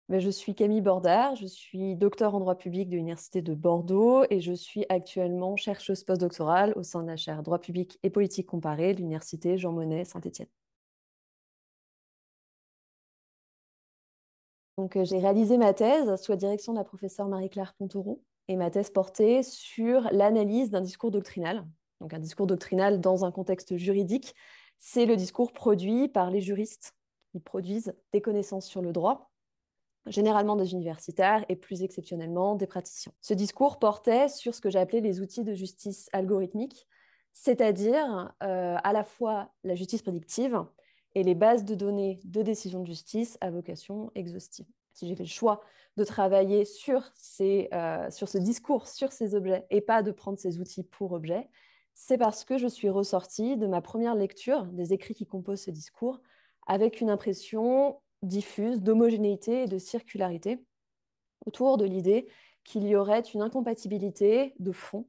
Ben, je suis Camille Bordard, je suis docteur en droit public de l'Université de Bordeaux et je suis actuellement chercheuse postdoctorale au sein de la chaire droit public et politique comparée de l'Université Jean Monnet Saint-Étienne. Donc, j'ai réalisé ma thèse sous la direction de la professeure Marie-Claire Pontauron et ma thèse portait sur l'analyse d'un discours doctrinal. Donc, un discours doctrinal dans un contexte juridique, c'est le discours produit par les juristes qui produisent des connaissances sur le droit, généralement des universitaires et plus exceptionnellement des praticiens. Ce discours portait sur ce que j'ai appelé les outils de justice algorithmique, c'est-à-dire à la fois la justice prédictive et les bases de données de décision de justice à vocation exhaustive. Si j'ai fait le choix de travailler sur ce discours, sur ces objets, et pas de prendre ces outils pour objets, c'est parce que je suis ressortie de ma première lecture des écrits qui composent ce discours avec une impression diffuse d'homogénéité et de circularité autour de l'idée qu'il y aurait une incompatibilité de fond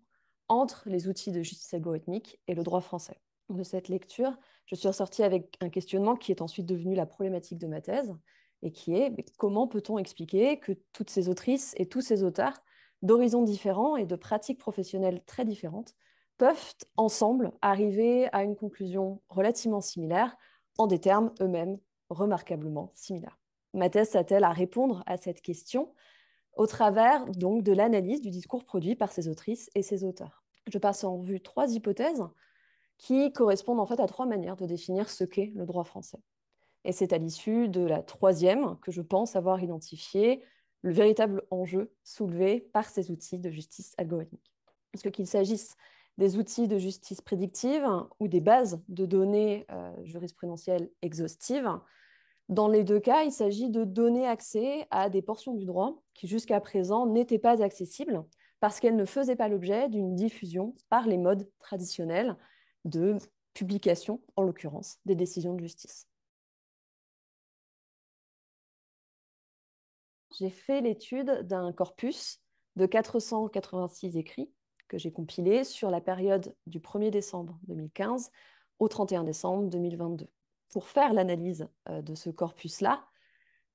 entre les outils de justice algorithmique et le droit français. De cette lecture, je suis ressortie avec un questionnement qui est ensuite devenu la problématique de ma thèse et qui est comment peut-on expliquer que toutes ces autrices et tous ces auteurs d'horizons différents et de pratiques professionnelles très différentes peuvent ensemble arriver à une conclusion relativement similaire en des termes eux-mêmes remarquablement similaires. Ma thèse s'attelle à répondre à cette question au travers donc de l'analyse du discours produit par ces autrices et ces auteurs. Je passe en revue 3 hypothèses qui correspondent en fait à 3 manières de définir ce qu'est le droit français. Et c'est à l'issue de la 3e que je pense avoir identifié le véritable enjeu soulevé par ces outils de justice algorithmique. Parce qu'il s'agisse des outils de justice prédictive ou des bases de données jurisprudentielles exhaustives, dans les 2 cas, il s'agit de donner accès à des portions du droit qui jusqu'à présent n'étaient pas accessibles parce qu'elles ne faisaient pas l'objet d'une diffusion par les modes traditionnels de publication, en l'occurrence, des décisions de justice. J'ai fait l'étude d'un corpus de 486 écrits que j'ai compilé sur la période du 1er décembre 2015 au 31 décembre 2022. Pour faire l'analyse de ce corpus-là,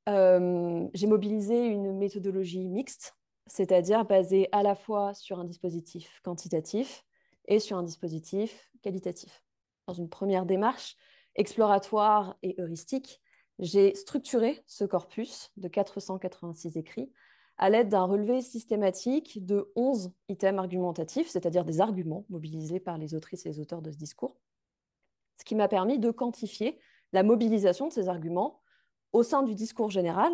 j'ai mobilisé une méthodologie mixte, c'est-à-dire basée à la fois sur un dispositif quantitatif et sur un dispositif qualitatif. Dans une première démarche exploratoire et heuristique, j'ai structuré ce corpus de 486 écrits à l'aide d'un relevé systématique de 11 items argumentatifs, c'est-à-dire des arguments mobilisés par les autrices et les auteurs de ce discours, ce qui m'a permis de quantifier la mobilisation de ces arguments au sein du discours général,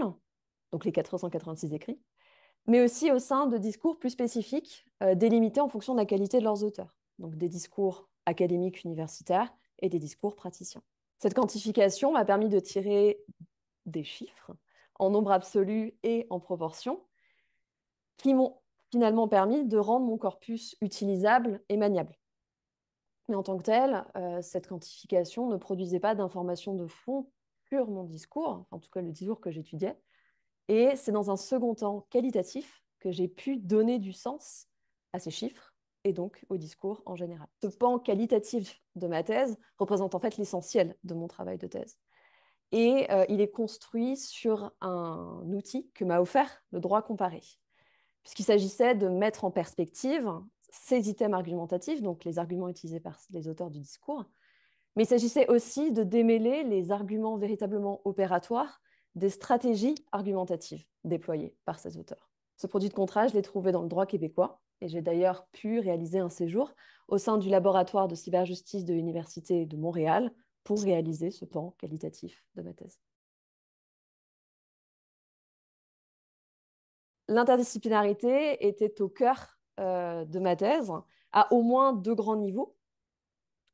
donc les 486 écrits, mais aussi au sein de discours plus spécifiques délimités en fonction de la qualité de leurs auteurs, donc des discours académiques universitaires et des discours praticiens. Cette quantification m'a permis de tirer des chiffres en nombre absolu et en proportion qui m'ont finalement permis de rendre mon corpus utilisable et maniable. Mais en tant que tel, cette quantification ne produisait pas d'informations de fond sur mon discours, en tout cas le discours que j'étudiais. Et c'est dans un second temps qualitatif que j'ai pu donner du sens à ces chiffres et donc au discours en général. Ce pan qualitatif de ma thèse représente en fait l'essentiel de mon travail de thèse. Et il est construit sur un outil que m'a offert le droit comparé, puisqu'il s'agissait de mettre en perspective ces items argumentatifs, donc les arguments utilisés par les auteurs du discours, mais il s'agissait aussi de démêler les arguments véritablement opératoires des stratégies argumentatives déployées par ces auteurs. Ce produit de contraste, je l'ai trouvé dans le droit québécois, et j'ai d'ailleurs pu réaliser un séjour au sein du laboratoire de cyberjustice de l'Université de Montréal pour réaliser ce pan qualitatif de ma thèse. L'interdisciplinarité était au cœur de ma thèse, à au moins 2 grands niveaux.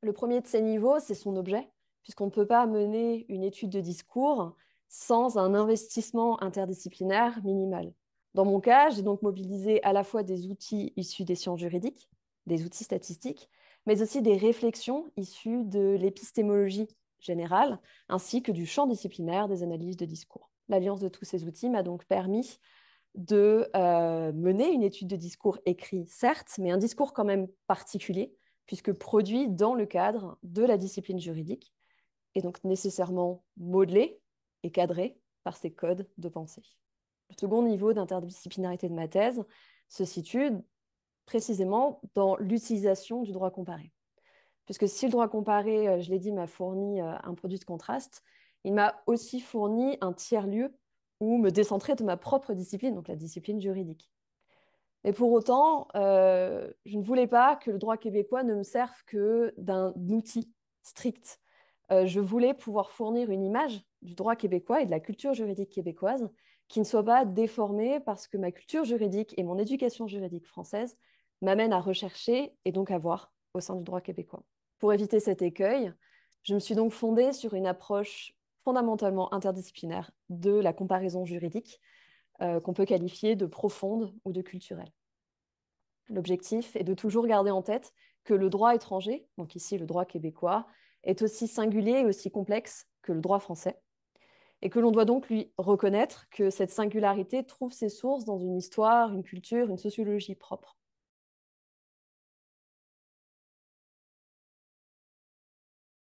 Le premier de ces niveaux, c'est son objet, puisqu'on ne peut pas mener une étude de discours sans un investissement interdisciplinaire minimal. Dans mon cas, j'ai donc mobilisé à la fois des outils issus des sciences juridiques, des outils statistiques, mais aussi des réflexions issues de l'épistémologie générale, ainsi que du champ disciplinaire des analyses de discours. L'alliance de tous ces outils m'a donc permis de mener une étude de discours écrit, certes, mais un discours quand même particulier, puisque produit dans le cadre de la discipline juridique, et donc nécessairement modelé et cadré par ces codes de pensée. Le second niveau d'interdisciplinarité de ma thèse se situe précisément dans l'utilisation du droit comparé. Puisque si le droit comparé, je l'ai dit, m'a fourni un produit de contraste, il m'a aussi fourni un tiers-lieu où me décentrer de ma propre discipline, donc la discipline juridique. Et pour autant, je ne voulais pas que le droit québécois ne me serve que d'un outil strict. Je voulais pouvoir fournir une image du droit québécois et de la culture juridique québécoise qui ne soit pas déformée parce que ma culture juridique et mon éducation juridique française m'amènent à rechercher et donc à voir au sein du droit québécois. Pour éviter cet écueil, je me suis donc fondée sur une approche fondamentalement interdisciplinaire de la comparaison juridique qu'on peut qualifier de profonde ou de culturelle. L'objectif est de toujours garder en tête que le droit étranger, donc ici le droit québécois, est aussi singulier et aussi complexe que le droit français, et que l'on doit donc lui reconnaître que cette singularité trouve ses sources dans une histoire, une culture, une sociologie propre.